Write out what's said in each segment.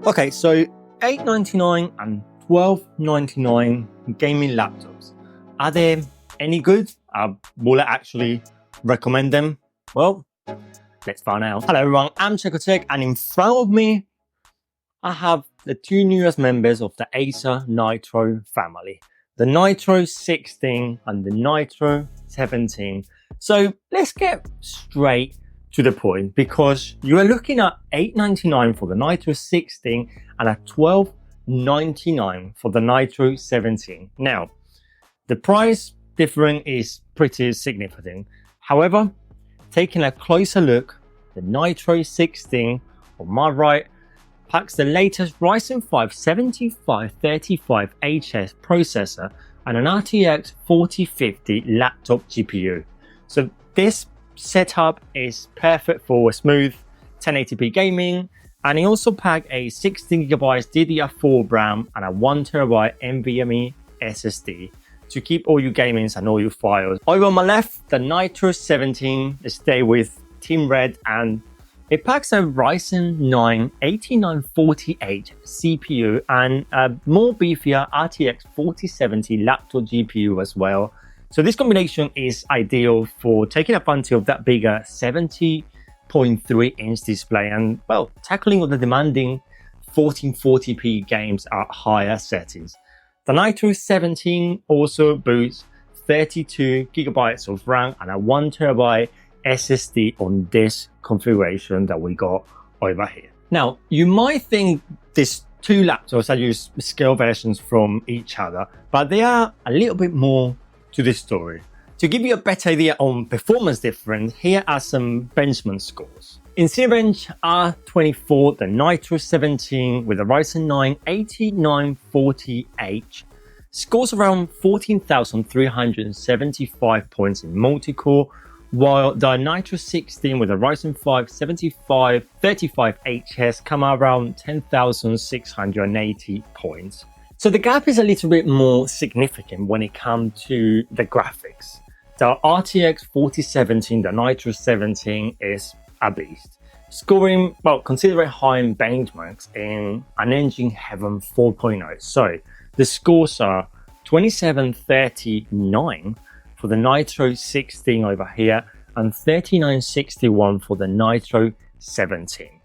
Okay, so $8.99 and $12.99 gaming laptops. Are they any good? Will I actually recommend them? Well, let's find out. Hello everyone, I'm CheCo and in front of me, I have the two newest members of the Acer Nitro family. The Nitro 16 and the Nitro 17. So let's get straight to the point because you are looking at $8.99 for the Nitro 16 and at $12.99 for the Nitro 17. Now, the price difference is pretty significant. However, taking a closer look, the Nitro 16 on my right packs the latest Ryzen 5 7535HS processor and an RTX 4050 laptop GPU. So this setup is perfect for smooth 1080p gaming, and it also packs a 16GB DDR4 RAM and a 1TB NVMe SSD to keep all your gamings and all your files. Over on my left, the Nitro 17 stay with Team Red, and it packs a Ryzen 9 8940H CPU and a more beefier RTX 4070 laptop GPU as well. So this combination is ideal for taking advantage of that bigger 70.3-inch display and, well, tackling all the demanding 1440p games at higher settings. The Nitro 17 also boosts 32GB of RAM and a 1TB SSD on this configuration that we got over here. Now, you might think these two laptops are just scale versions from each other, but they are a little bit more to this story. To give you a better idea on performance difference, here are some benchmark scores. In Cinebench R24, the Nitro 17 with the Ryzen 9 8940H scores around 14,375 points in multi-core, while the Nitro 16 with the Ryzen 5 7535HS come around 10,680 points. So the gap is a little bit more significant when it comes to the graphics. The RTX 4070, the Nitro 17 is a beast, scoring, well, considerably high in benchmarks in an Engine Heaven 4.0. So the scores are 2739 for the Nitro 16 over here and 3961 for the Nitro 17.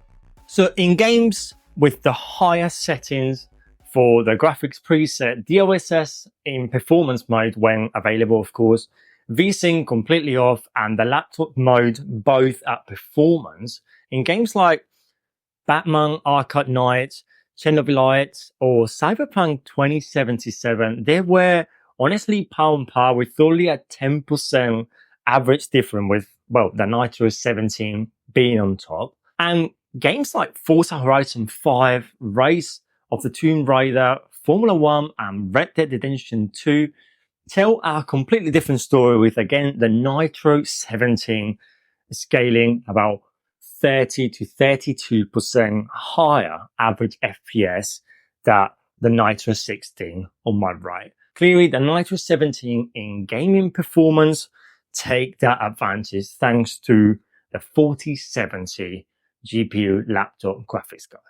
So in games with the higher settings for the graphics preset, DLSS in performance mode when available, of course, VSync completely off, and the laptop mode both at performance, in games like Batman Arkham Knight, Chernobyl, or Cyberpunk 2077, they were honestly par on par with only a 10% average difference with, well, the Nitro 17 being on top. And games like Forza Horizon 5, Race of the Tomb Raider, Formula 1 and Red Dead Redemption 2 tell a completely different story with, again, the Nitro 17 scaling about 30 to 32% higher average FPS than the Nitro 16 on my right. Clearly, the Nitro 17 in gaming performance take that advantage thanks to the 4070 GPU laptop graphics card.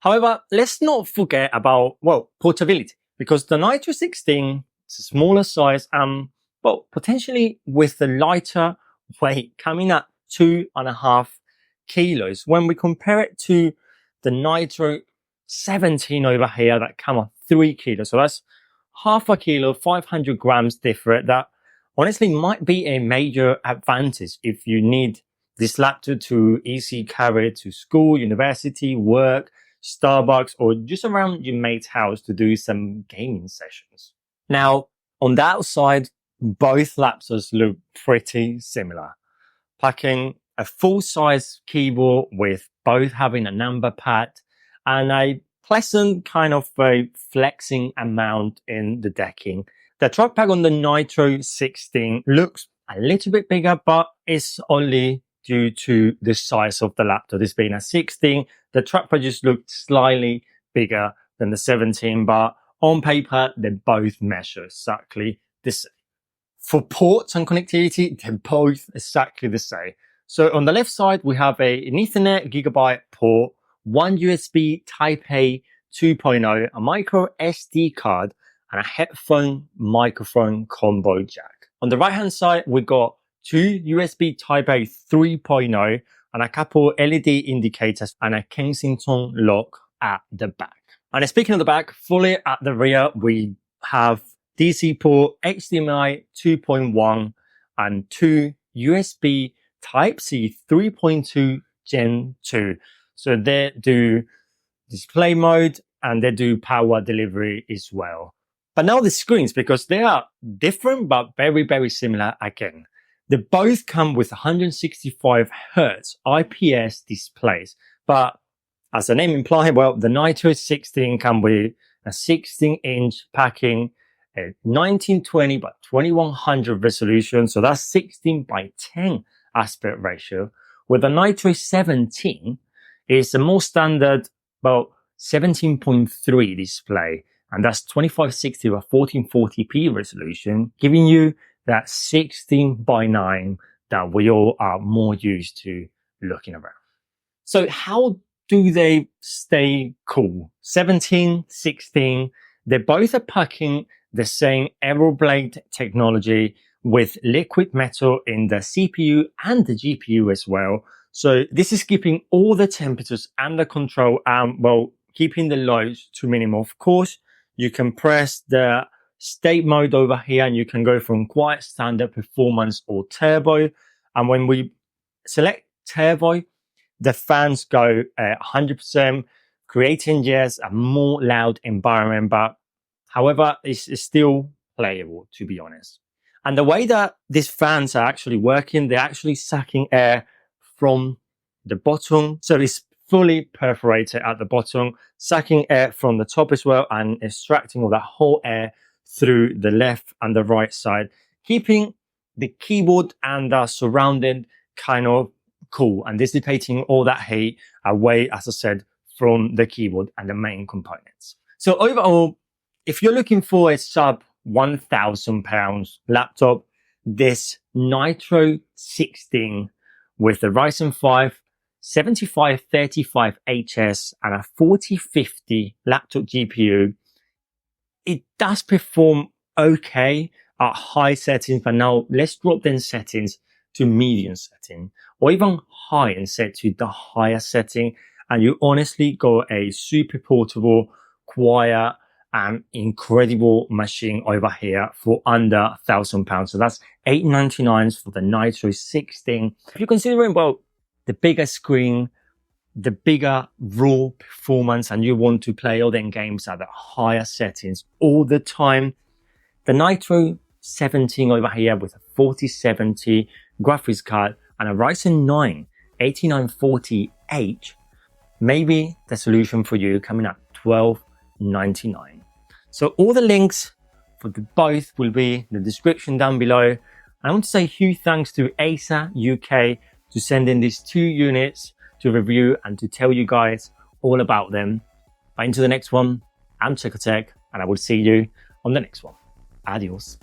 However, let's not forget about, well, portability, because the Nitro 16 is a smaller size and, well, potentially with the lighter weight coming at 2.5 kilos. When we compare it to the Nitro 17 over here that come at 3 kilos, so that's half a kilo, 500 grams different. That honestly might be a major advantage if you need this laptop to easily carry it to school, university, work, Starbucks, or just around your mate's house to do some gaming sessions. Now, on the outside, both laptops look pretty similar, packing a full-size keyboard with both having a number pad and a pleasant kind of a flexing amount in the decking. The trackpad on the Nitro 16 looks a little bit bigger, but it's only due to the size of the laptop. This being a 16, the trackpad just looked slightly bigger than the 17, but on paper, they both measure exactly the same. For ports and connectivity, they're both exactly the same. So on the left side, we have an Ethernet Gigabyte port one USB Type-A 2.0, a micro SD card, and a headphone microphone combo jack. On the right hand side, we got two USB Type-A 3.0 and a couple LED indicators and a Kensington lock at the back. And speaking of the back, fully at the rear, we have DC port, HDMI 2.1 and two USB Type-C 3.2 Gen 2. So they do display mode and they do power delivery as well. But now the screens, because they are different but very, very similar again. They both come with 165 Hz IPS displays. But as the name implies, well, the Nitro 16 comes with a 16-inch packing, a 1920 by 2100 resolution. So that's 16 by 10 aspect ratio. With the Nitro 17, it's a more standard, about 17.3 display. And that's 2560 by 1440p resolution, giving you that 16 by 9 that we all are more used to looking around. So how do they stay cool? 17, 16, they both are packing the same Aeroblade technology with liquid metal in the CPU and the GPU as well. So this is keeping all the temperatures under control and, well, keeping the loads to minimum. Of course, you can press the state mode over here and you can go from quiet, standard, performance or turbo. And when we select turbo, the fans go at 100%, creating just a more loud environment. But however, it's still playable, to be honest. And the way that these fans are actually working, they're actually sucking air from the bottom. So it's fully perforated at the bottom, sucking air from the top as well and extracting all that whole air through the left and the right side, keeping the keyboard and the surrounding kind of cool and dissipating all that heat away, as I said, from the keyboard and the main components. So overall, if you're looking for a sub £1,000 laptop, this Nitro 16 with the Ryzen 5 7535HS and a 4050 laptop GPU, it does perform okay at high settings, but now let's drop them settings to medium setting or even high and set to the higher setting. And you honestly got a super portable, quiet and incredible machine over here for under £1,000. So that's $899 for the Nitro 16. If you're considering, well, the bigger screen, the bigger raw performance, and you want to play all them games at the higher settings all the time, the Nitro 17 over here with a 4070 graphics card and a Ryzen 9 8940H may be the solution for you, coming at $1299. So all the links for the both will be in the description down below. And I want to say a huge thanks to Acer UK to send in these two units to review and to tell you guys all about them. But into the next one, I'm CheCo Tech, and I will see you on the next one. Adios.